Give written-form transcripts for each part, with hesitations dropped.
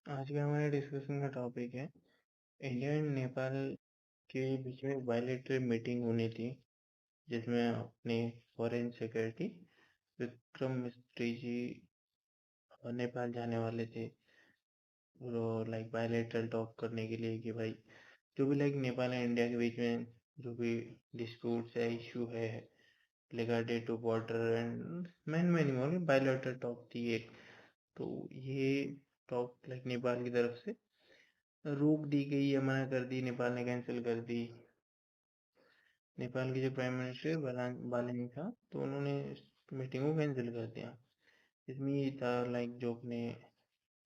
आज का हमारे डिस्कशन का टॉपिक है इंडिया एंड नेपाल के बीच में बायलैटरल मीटिंग होनी थी जिसमें अपने फॉरेन सेक्रेटरी विक्रम मिस्त्री जी नेपाल जाने वाले थे लाइक बायलैटरल टॉक करने के लिए कि भाई जो भी लाइक नेपाल एंड इंडिया के बीच में जो भी डिस्प्यूट्स है इशू है regarded to border and man more bilateral talk थी एक। तो ये टॉक लाइक नेपाल की तरफ से रोक दी गई या मना कर दी, नेपाल ने कैंसिल कर दी। नेपाल के जो प्राइम मिनिस्टर बालन था तो उन्होंने इस मीटिंग को कैंसिल कर दिया। इसमें ये था लाइक जो अपने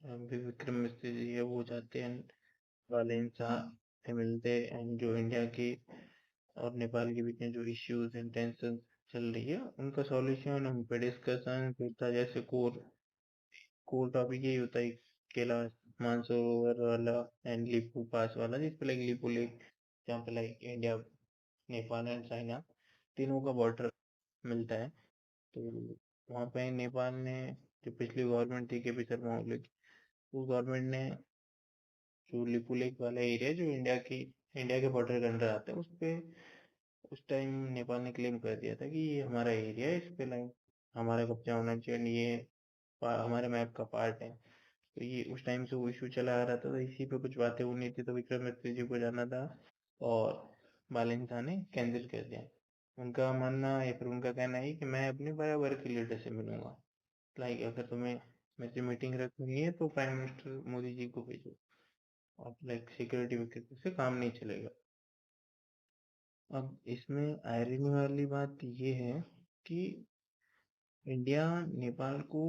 विक्रम मिस्त्री जी है वो जाते हैं बालन साहब से मिलते एंड जो इंडिया की और नेपाल के बीच में जो इश्यूज एंड टेंशन चल रही है उनका सॉल्यूशन उन पे डिस्कशन होता है। जैसे कोर टॉपिक यही होता है कैलाश मानसरोवर वाला एंड लिपू पास वाला जिसपे लाइक लिपू लेक जहाँ पे like India Nepal and China तीनों का बॉर्डर मिलता है। तो वहाँ पे नेपाल ने जो पिछली गवर्नमेंट थी के पी शर्मा ओली की उस गवर्नमेंट ने जो लिपू लेक वाला एरिया जो इंडिया के बॉर्डर के अंडर आता है उस पे उस टाइम नेपाल ने क्लेम कर दिया था कि ये हमारा एरिया है, इस पे लाइक हमारा कब्जा होना चाहिए and ये हमारे मैप का पार्ट है। तो ये उस टाइम से वो इशू चला आ रहा था तो इसी पे कुछ बातें होनी थी तो विक्रम मिस्त्री जी को जाना था और बालन शाह ने कैंसिल कर दिया। उनका मानना या फिर उनका कहना है कि मैं अपने बराबर के लीडर से मिलूंगा। लाइक अगर तुम्हें मेरे से मीटिंग रखनी है तो प्राइम मिनिस्टर मोदी जी को भेजो। अब लाइक सिक्योरिटी विक्योरिटी से काम नहीं चलेगा। अब इसमें आयरनी वाली बात ये है कि इंडिया नेपाल को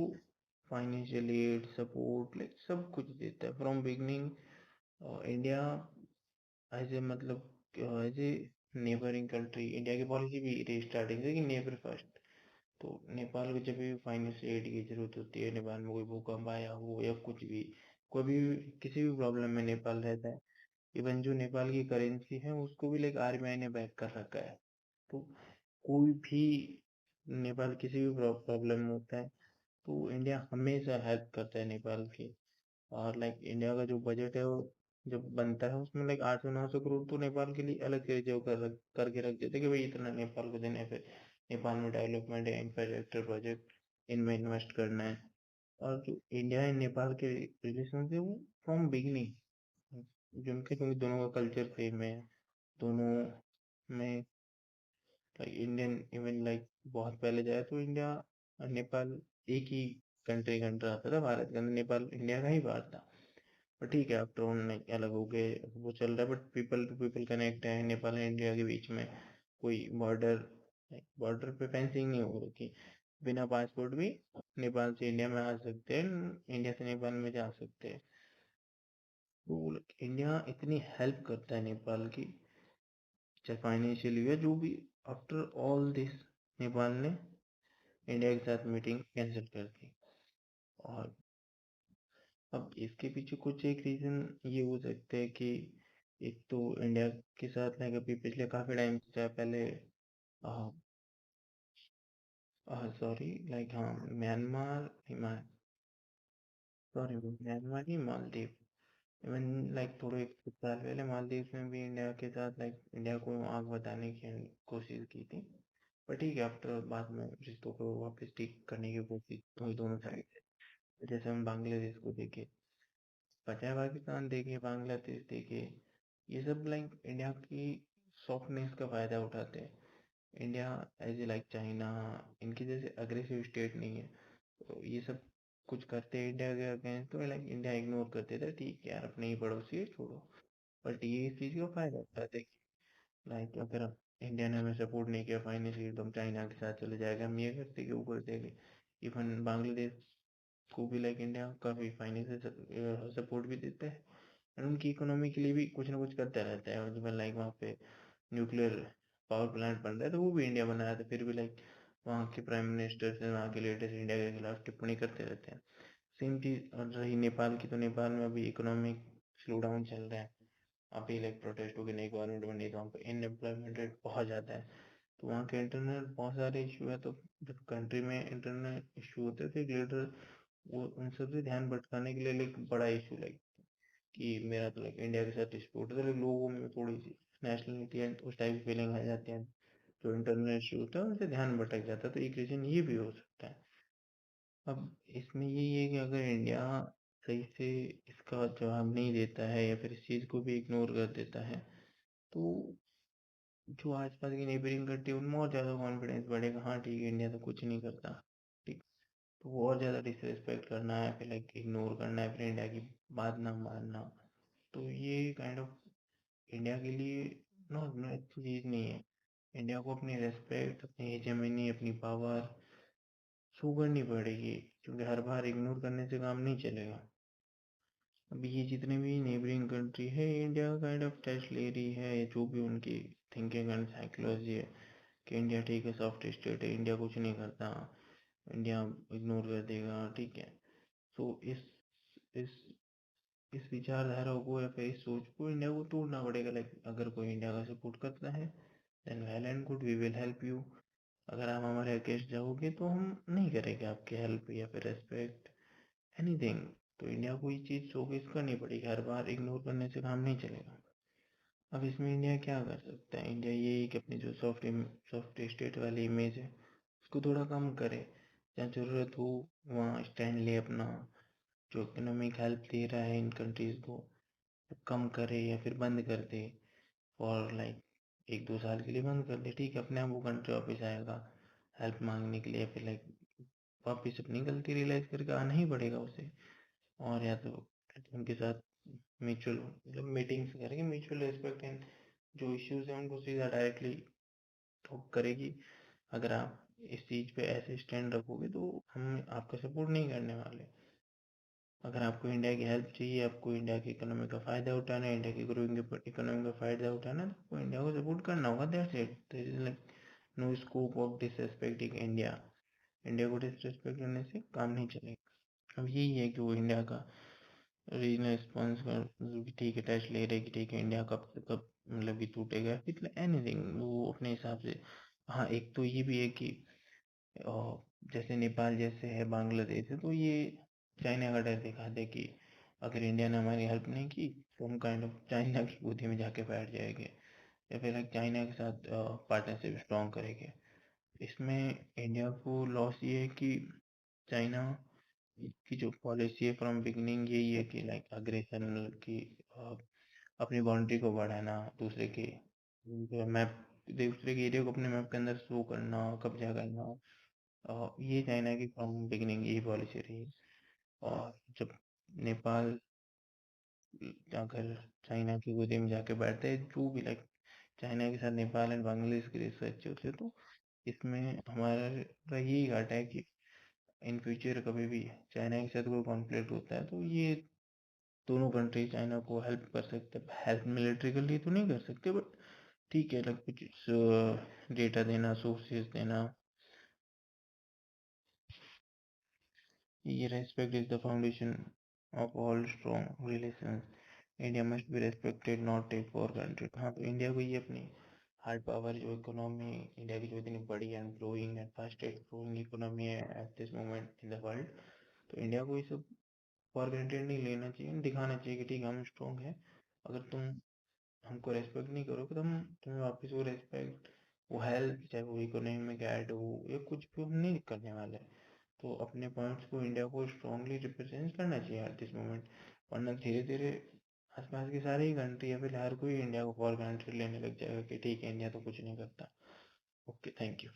फाइनेंशियल एड सपोर्ट लाइक सब कुछ देता है from beginning. India as a मतलब as a neighbouring country India की पॉलिसी भी रही स्टार्टिंग से कि नेबर फर्स्ट। तो नेपाल को जब भी फाइनेंशियल एड की जरूरत होती है, नेपाल में कोई भूकंप आया हो या कुछ भी कोई भी किसी भी प्रॉब्लम में नेपाल रहता है। इवन जो नेपाल की करेंसी है उसको भी लाइक आरबीआई ने बैक कर रखा है। तो कोई भी नेपाल किसी भी प्रॉब्लम में होता है तो इंडिया हमेशा हेल्प करता है नेपाल की। और लाइक इंडिया का जो बजट है वो जब बनता है उसमें लाइक 800-900 करोड़ तो नेपाल के लिए अलग से रिजर्व करके रख देते कि भाई इतना नेपाल को देना है। फिर नेपाल में डेवलपमेंट है इंफ्रास्ट्रक्चर प्रोजेक्ट इनमें इन्वेस्ट करना है। और जो इंडिया एंड नेपाल के रिलेशन है वो फ्रॉम बिगनिंग क्योंकि दोनों का कल्चर सेम है। दोनों में लाइक इंडियन इवन लाइक बहुत पहले जाए तो इंडिया और नेपाल एक ही कंट्री के अंडर आता था। भारत के अंदर नेपाल इंडिया का ही पार्ट था। पर ठीक है अब तो लाइक अलग हो गए वो चल रहा है but people to people connect है नेपाल एंड इंडिया के बीच में। कोई बॉर्डर पे फेंसिंग नहीं हो रखी। बिना पासपोर्ट भी नेपाल से इंडिया में आ सकते हैं, इंडिया से नेपाल में जा सकते हैं। तो इंडिया इतनी हेल्प करता है नेपाल की चाहे फाइनेंशियली या जो भी। आफ्टर ऑल दिस नेपाल ने इंडिया के साथ मीटिंग कैंसिल कर दी। और अब इसके पीछे कुछ एक रीजन ये हो सकते हैं कि एक तो इंडिया के साथ लाइक अभी पिछले काफी टाइम से पहले सॉरी लाइक हाँ म्यांमार सॉरी म्यांमार ही मालदीव इवन लाइक थोड़े कुछ साल पहले मालदीव में भी इंडिया के साथ लाइक इंडिया को आग बताने की कोशिश की थी। पर ठीक है आफ्टर बाद में रिश्तों को वापस ठीक करने की कोशिश हुई दोनों साइड से। जैसे हम बांग्लादेश को देखे, चाहे पाकिस्तान देखे बांग्लादेश देखे, ये सब लाइक इंडिया की सॉफ्टनेस का फायदा उठाते हैं। India as a like China इनकी जैसे अग्रेसिव स्टेट नहीं है। तो ये सब कुछ करते हैं इंडिया के अगेंस्ट तो लाइक इंडिया इग्नोर करते थे ठीक है यार अपने ही पड़ोसी है छोड़ो। बट ये इस चीज़ का फायदा उठाते हैं कि लाइक अगर इंडिया ने हमें सपोर्ट नहीं किया फाइनेंशियली तो हम चाइना के साथ चले जाएगा हम ये करते कि वो करते कि इवन बांग्लादेश को भी लाइक इंडिया काफ़ी फाइनेंशियल सपोर्ट भी देता है और उनकी इकोनॉमी के लिए भी कुछ ना कुछ करता रहता है। और जब लाइक वहाँ पे न्यूक्लियर पावर प्लांट बन रहा है तो वो भी इंडिया बना रहा था फिर भी लाइक वहाँ के प्राइम मिनिस्टर से वहाँ के लीडर्स इंडिया के खिलाफ टिप्पणी करते रहते हैं। सेम चीज़ और रही नेपाल की तो नेपाल में अभी इकोनॉमिक स्लो डाउन चल रहा है। अभी लाइक प्रोटेस्ट होगी नई गवर्नमेंट बनी तो वहाँ पे अनएम्प्लॉयमेंट रेट बहुत ज़्यादा है। तो वहाँ के इंटरनल बहुत सारे इशू है। तो जब कंट्री में इंटरनल इशू होते हैं तो एक लीडर वो उन सबसे ध्यान भटकाने के लिए लाइक बड़ा इशू लाइक कि मेरा तो लाइक इंडिया के साथ डिस्प्यूट है, तो लाइक लोगों में थोड़ी सी नेशनलिटी एंड उस टाइप की फीलिंग आ जाती है, जो इंटरनल इशू होता है उनसे ध्यान भटक जाता है, तो एक रीजन ये भी हो सकता है। अब इसमें यही है कि अगर इंडिया सही से इसका जवाब नहीं देता है या फिर इस चीज़ को भी इग्नोर कर देता है, तो जो आसपास की नेबरिंग कंट्री उनमें और ज़्यादा कॉन्फिडेंस बढ़ेगा, हाँ ठीक है इंडिया तो कुछ नहीं करता, ठीक, तो वो और ज़्यादा डिसरिस्पेक्ट करना है, फिर लाइक इग्नोर करना है, फिर इंडिया की बात ना मानना, तो ये काइंड ऑफ इंडिया के लिए नो अच्छी चीज़ नहीं है। इंडिया को अपनी रेस्पेक्ट, अपनी हेजेमनी, अपनी पावर शो करनी पड़ेगी, क्योंकि हर बार इग्नोर करने से काम नहीं चलेगा। अभी ये जितने भी नेबरिंग कंट्री है, इंडिया का काइंड ऑफ टेस्ट ले रही है, जो भी उनकी थिंकिंग एंड साइकोलॉजी है कि इंडिया ठीक है, सॉफ्ट स्टेट है, इंडिया कुछ नहीं करता, इंडिया इग्नोर कर देगा, ठीक है। तो इस इस विचारधारा को या फिर इस सोच को इंडिया को तोड़ना पड़ेगा, लाइक अगर कोई इंडिया का सपोर्ट करता है then well and good, we will help you. अगर आप हमारे अगेंस्ट जाओगे तो हम नहीं करेंगे आपकी हेल्प या फिर रेस्पेक्ट, एनीथिंग। तो इंडिया को ये चीज़ शोकेस करनी पड़ेगी, हर बार इग्नोर करने से काम नहीं चलेगा। अब इसमें इंडिया क्या कर सकता है? इंडिया यही कि अपनी जो सॉफ्ट स्टेट वाली इमेज है उसको थोड़ा कम करे, जहाँ ज़रूरत हो वहाँ स्टैंड ले अपना, जो इकोनॉमिक हेल्प दे रहा है इन कंट्रीज़ को कम करे या फिर बंद कर दे, और लाइक 1-2 साल के लिए बंद कर दे, ठीक है, अपने आप वो कंट्री वापस आएगा हेल्प मांगने के लिए, फिर लाइक वापस अपनी गलती रियलाइज़ करके आना ही पड़ेगा उसे। और या तो उनके साथ म्यूचुअल मतलब मीटिंग्स करेंगे, म्यूचुअल रिस्पेक्ट एंड जो इश्यूज हैं उनको सीधा डायरेक्टली टॉक करेगी। अगर आप इस चीज़ पे ऐसे स्टैंड रखोगे तो हम आपका सपोर्ट नहीं करने वाले। अगर आपको इंडिया की हेल्प चाहिए, आपको इंडिया की इकोनॉमी का फ़ायदा उठाना है, इंडिया की ग्रोइंग इकोनॉमी का फ़ायदा उठाना है, तो आपको इंडिया को सपोर्ट करना होगा, that's it. This is like no scope of disrespecting India. India को डिसरेस्पेक्ट करने से काम नहीं चलेगा। अब यही है कि वो इंडिया का रीजनल रिस्पॉन्स का मतलब कि ठीक है टेस्ट ले रहे कि ठीक है इंडिया कब से कब मतलब कि टूटेगा, मतलब एनीथिंग वो अपने हिसाब से। हाँ एक तो ये भी है कि जैसे नेपाल जैसे है, बांग्लादेश है, तो ये चाइना का डर दिखाते हैं कि अगर इंडिया ने हमारी हेल्प नहीं की तो हम काइंड ऑफ चाइना की गोदी में जाके बैठ जाएंगे, या फिर चाइना के साथ पार्टनरशिप स्ट्रॉन्ग करेंगे। इसमें इंडिया को लॉस ये है कि चाइना की जो पॉलिसी है फ्रॉम बिगिनिंग यही है कि लाइक अग्रेशन की अ, अपनी बाउंड्री को बढ़ाना, मैप दूसरे के एरिया को अपने मैप के अंदर शो करना, कब्जा करना, ये चाइना की फ्रॉम बिगिनिंग यही पॉलिसी रही। और जब नेपाल अगर चाइना की गोदी में जाके बैठते हैं, जो भी लाइक चाइना के साथ नेपाल एंड बांग्लादेश की रिसर्च होती है, तो इसमें हमारा यही घाटा है कि इन फ्यूचर कभी भी चाइना के साथ कोई कॉन्फ्लिक्ट होता है तो ये दोनों कंट्री चाइना को हेल्प कर सकते हैं, हेल्प मिलिट्रिकली तो नहीं कर सकते बट ठीक है लाइक कुछ डेटा देना, सोर्सेज देना। ये respect is the foundation of all strong relations, India must be respected not take for granted. हाँ तो इंडिया को ये अपनी हार्ड पावर, जो इकोनॉमी इंडिया की जो इतनी बड़ी and growing and fastest growing economy है at this moment in the world, तो इंडिया को ये सब फॉर ग्रांटेड नहीं लेना चाहिए, दिखाना चाहिए कि ठीक है हम स्ट्रॉन्ग है। अगर तुम हमको रेस्पेक्ट नहीं करोगे तो हम तुम्हें वापस वो रेस्पेक्ट, वो हेल्प, चाहे वो इकोनॉमिक ऐड हो या कुछ भी, हम नहीं करने वाले। तो अपने पॉइंट्स को इंडिया को स्ट्रांगली रिप्रेजेंट करना चाहिए एट दिस मोमेंट, वरना धीरे धीरे आसपास की सारी ही कंट्री या फिर हर कोई इंडिया को फॉर ग्रांटेड लेने लग जाएगा कि ठीक है इंडिया तो कुछ नहीं करता। Okay, thank you.